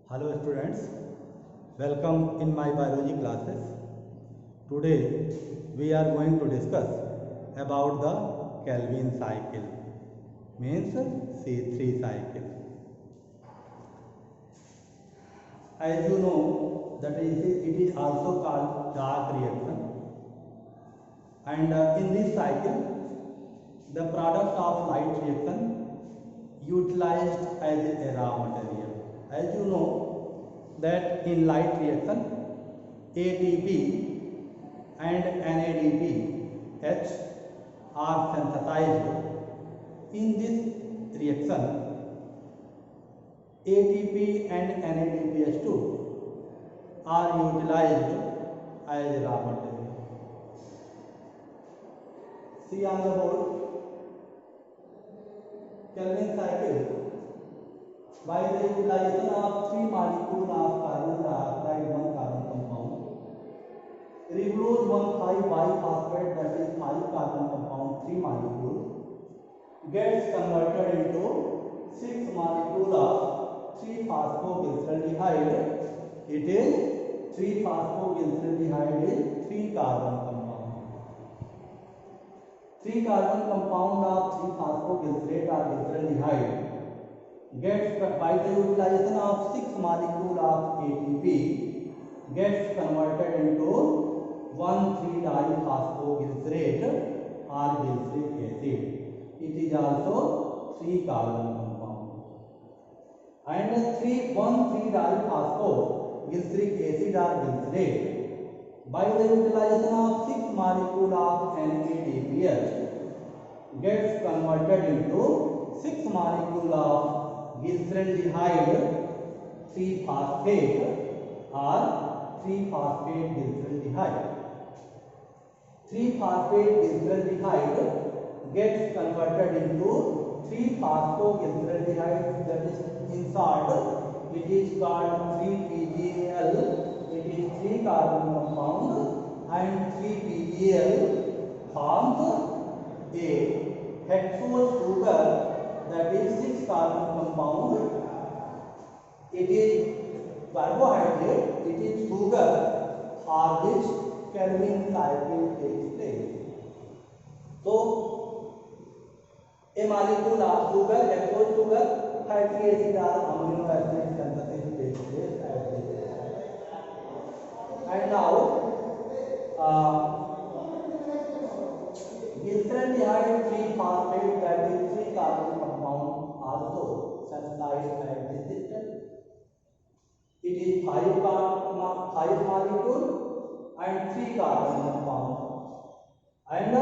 Hello students, welcome in my biology classes. Today we are going to discuss about the Calvin cycle, means C3 cycle. As you know that it is also called dark reaction, and in this cycle the product of light reaction utilized as a raw material. As you know that in light reaction ATP and NADPH are synthesized. In this reaction ATP and NADPH2 are utilized as raw material. See on the board, Calvin cycle. By the utilization of 3 molecules of carbon dioxide, 1 carbon compound, ribulose 1,5-biphosphate, that is 5 carbon compound, 3 molecules, gets converted into 6 molecules of 3-phosphoglyceraldehyde. It is 3-phosphoglyceraldehyde is 3 carbon compound. 3 carbon compound of 3-phosphoglycerate or glyceraldehyde gets, by the utilization of 6 molecule of ATP, gets converted into 1,3-diphosphoglycerate or glyceric acid. It is also 3 carbon compound. And 1,3-diphosphoglyceric acid or glycerate, by the utilization of 6 molecule of NADPH, gets converted into 6 molecule of glyceraldehyde 3-phosphate or 3-phosphate glyceraldehyde. 3-phosphate glyceraldehyde gets converted into 3-phosphoglyceraldehyde, that is in short it is called 3-PGAL. It is 3 carbon compound and 3-PGAL forms a hexose sugar, that is 6 carbon compound. It is carbohydrate, it is sugar for which Calvin cycle takes place. So a molecule of sugar, hexose sugar, fatty acid or amino acid synthesis takes place at this. And now glyceraldehyde 3-phosphate, that is 3 carbon compound, also synthesized at this step. It is 5 molecule and 3 carbon compound. And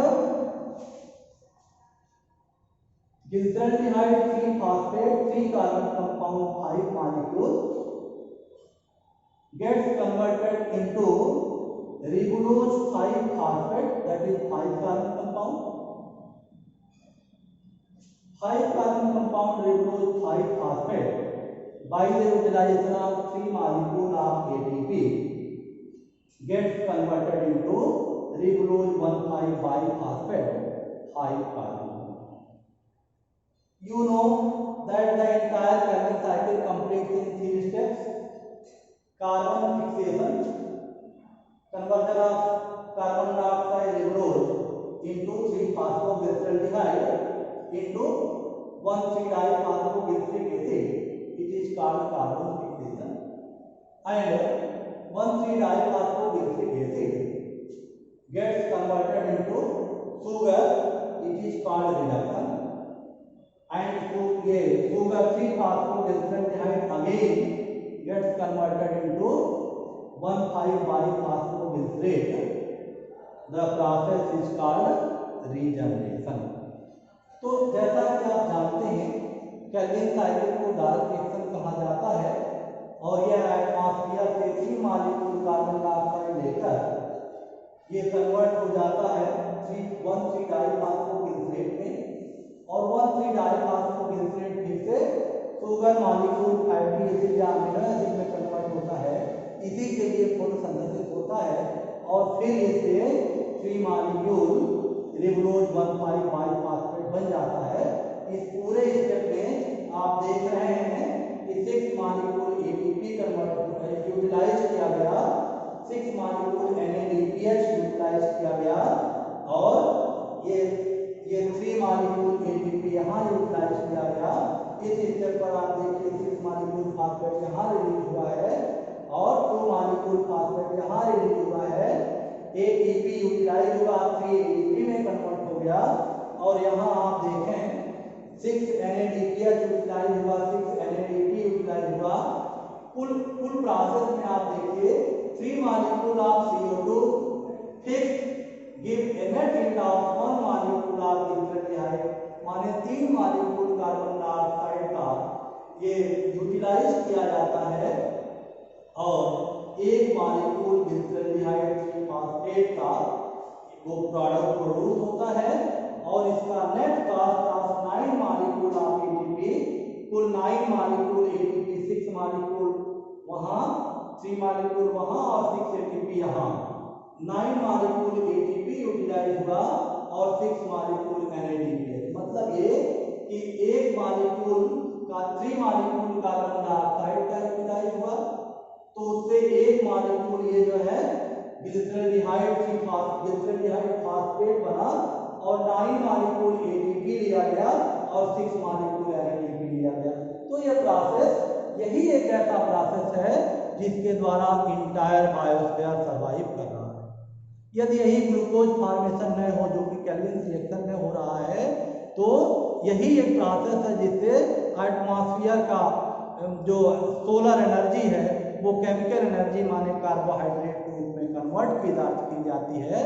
glyceraldehyde 3-phosphate 3 carbon compound 5 molecule gets converted into ribulose 5-phosphate, that is 5 carbon compound. 5 carbon compound ribulose 5-phosphate, by the utilization of 3 molecule of ATP, gets converted into ribulose 1,5-biphosphate 5 carbon. You know that the entire Calvin cycle completes in 3 steps: carbon fixation, conversion of carbon dioxide ribulose into 3-phosphoglyceraldehyde into 1,3-diphosphoglyceric acid. It is called carbon fixation. And 1,3-diphosphoglyceric acid gets converted into sugar. It is called reduction. And sugar 3-phosphoglyceraldehyde again gets converted into 1,5-biphosphoglycerate. The process is called regeneration. तो जैसा कि आप जानते हैं Calvin cycle को dark reaction कहा जाता है और यह एटमॉस्फेयर से 3 मॉलिक्यूल कार्बन डाइऑक्साइड लेकर ये कन्वर्ट हो जाता है 1,3-डाइफॉस्फोगलिसरेट में, और 1,3-डाइफॉस्फोगलिसरेट फिर से शुगर मॉलिक्यूल फैटी एसिड या अमीनो एसिड में कन्वर्ट होता है। इसी के लिए फोटोसिंथेसिस होता है और फिर इससे 3 मॉलिक्यूल रिबुलोज 1,5-बाइफॉस्फेट बन जाता है। इस पूरे स्टेप में आप देख रहे हैं कि 6 molecule ATP 6 molecule NADPH utilize किया गया और ये 3 मॉलिक्यूल ATP यहाँ यूटिलाइज किया गया। इस स्टेप पर आप देखिए 6 मॉलिक्यूल फास्फेट यहाँ रिलीज हुआ है और 2 मॉलिक्यूल फास्फेट यहाँ रिलीज हुआ है। ATP यूटिलाइज हुआ, 3 ATP में कन्वर्ट हो गया और यहाँ आप देखें 6 NADPH यूटिलाइज हुआ, 6 NADP यूटिलाइज हुआ। कुल प्रोसेस में आप देखिए 3 molecule of CO2 fix give a net yield of 1 molecule of glyceraldehyde, माने 3 मॉलिक्यूल कार्बन डाइऑक्साइड का ये यूटिलाइज किया जाता है और 1 मॉलिक्यूल ग्लिसरॉल्डिहाइड फॉस्फेट का वो प्रोडक्ट प्रोड्यूस होता है और इसका net cost of 9 molecule of ATP, कुल 9 मॉलिक्यूल ATP, 6 मॉलिक्यूल वहां, 3 मॉलिक्यूल वहां और 6 ATP यहाँ, 9 मॉलिक्यूल ATP यूटिलाइज हुआ और 6 मॉलिक्यूल NADPH। मतलब ये कि 1 मॉलिक्यूल का 3 मॉलिक्यूल कार्बन डाइऑक्साइड का यूटिलाइज हुआ तो उससे 1 मॉलिक्यूल ये जो है ग्लिसरॉल्डिहाइड फॉस्फेट बना और 9 मॉलिक्यूल ATP लिया गया और 6 मॉलिक्यूल NADP लिया गया। तो ये प्रोसेस, यही एक ऐसा प्रोसेस है जिसके द्वारा इंटायर बायोस्फीयर सर्वाइव कर रहा है। यदि यही ग्लूकोज फॉर्मेशन न हो जो कि केल्विन रिएक्शन में हो रहा है तो यही एक प्रोसेस है जिससे एटमॉस्फेयर का जो सोलर एनर्जी है वो केमिकल एनर्जी माने कार्बोहाइड्रेट के रूप में कन्वर्ट की जाती है।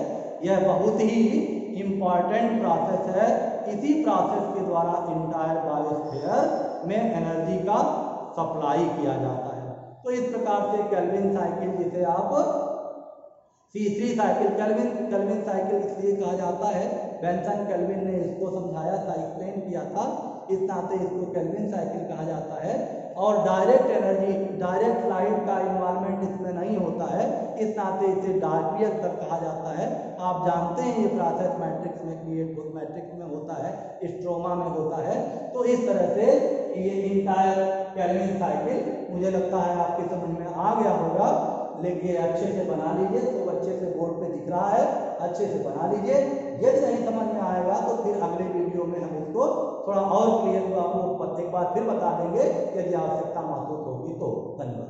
यह बहुत ही इम्पॉर्टेंट प्रोसेस है। इसी प्रोसेस के द्वारा इंटायर बायोस्फीयर में एनर्जी का सप्लाई किया जाता है। तो इस प्रकार से केल्विन साइकिल, जिसे आप C3 साइकिल, केल्विन साइकिल इसलिए कहा जाता है, बेंसन केल्विन ने इसको समझाया था, एक्सप्लेन किया था, इस नाते इसको केल्विन साइकिल कहा जाता है। और डायरेक्ट एनर्जी, डायरेक्ट लाइट का इन्वॉल्वमेंट इसमें नहीं होता है, इस नाते इसे डार्क रिएक्टर कहा जाता है। आप जानते हैं ये प्रोसेस मैट्रिक्स में मैट्रिक्स में होता है, स्ट्रोमा में होता है। तो इस तरह से ये इंटायर केल्विन साइकिल मुझे लगता है आपके समझ में आ गया होगा। लेकिन अच्छे से बना लीजिए, तो अच्छे से बोर्ड पे दिख रहा है, अच्छे से बना लीजिए। यदि नहीं समझ में आएगा तो फिर अगले वीडियो में हम इसको थोड़ा और क्लियर आपको एक बार फिर बता देंगे यदि आवश्यकता महसूस होगी तो। धन्यवाद।